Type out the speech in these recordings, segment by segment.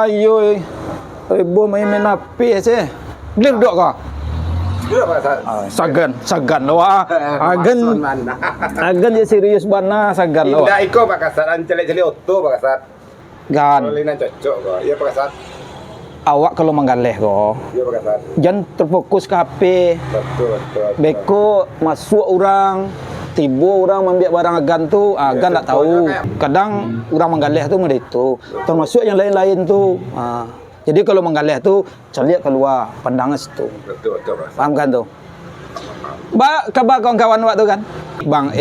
ayo ibu main api sih. Beli duduk kau. Duduk Pak Ustaz. Sagan lo agen je serius bana sagan lo. Indah iko Pak Ustaz, celi-celi oto Pak Ustaz. Gan. Kalau linan cocok kok. Iya Pak Ustaz. Awak kalau menggaleh kau, Iya Pak Ustaz. jangan terfokus ke HP. Betul. Beko masuk orang, tiba orang ambil barang agan tu, agan tak tahu. Kadang orang menggaleh tu macam itu. Termasuk yang lain-lain tu. Jadi kalau menggaleh tu, celiak keluar pandangan situ. Betul Pak Ustaz. Faham kan tu? Kabar kawan-kawan waktu kan? Bang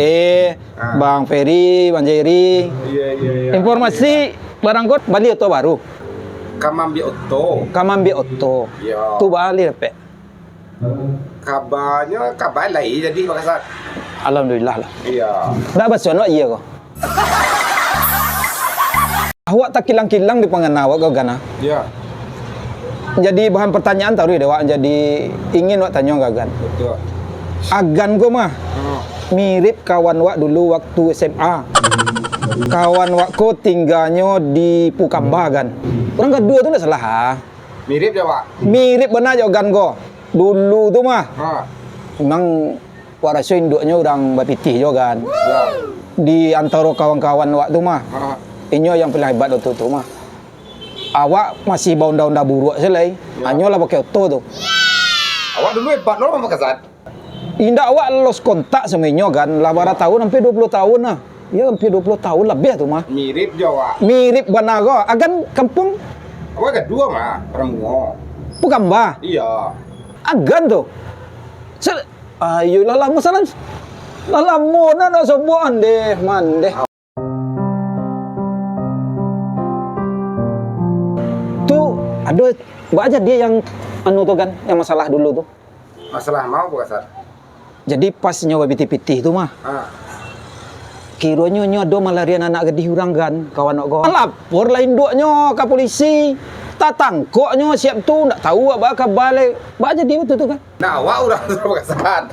Bang Ferry, Bang Jerry. Iya. Informasi barang kau balik atau baru? Kamambi oto. Kamambi Otto. Iya. Tu balik apa? Kabarnya kabar lain jadi Pak Ustaz. Alhamdulillah lah. Iya. Dah bahasa iya kau. Awak tak kilang-kilang di pengen awak kau gana. Iya. Jadi bahan pertanyaan tahu dia awak jadi ingin awak tanya kau gan. Betul. Agan kau mah mirip kawan awak dulu waktu SMA. Kawan awak kau tinggalnya di Pukamba kan. Orang kedua tu tak salah ha. Mirip ya Pak. Mirip benar je agan kau. Dulu tu mah. Memang warasa induknya orang bapitih juga kan. Ya. Di antara kawan-kawan awak tu mah. Inyo yang paling hebat waktu tu mah. Awak masih bau daun-daun buruk selai. Anyo lah pakai auto tu. Awak dulu hebat loh Pak Ustaz. Indah awak lost kontak sama inyo kan. Lah bara tahun hampir 20 tahun lah. Ya hampir 20 tahun lebih tu mah. Mirip je Pak. Mirip benar kau. Agan kampung Awak kedua mah Remgo. Pukamba. Iya. Agan tu. Ayo lah lama sana. Lah lama nak soboan deh man deh. Tu ada aja dia yang anu tu kan, yang masalah dulu tu. Masalah mau Pak Ustaz. Jadi pas nyoba pitih-pitih tu mah. Kiranya nyo ada malarian anak gedih orang kan, kawan nak kau. Lapor lah induknya ke polisi. Tak tangkoknya siap tu, tak tahu apa kabar le. Ba jadi betul tu kan. Nah, awak udah Pak Ustaz.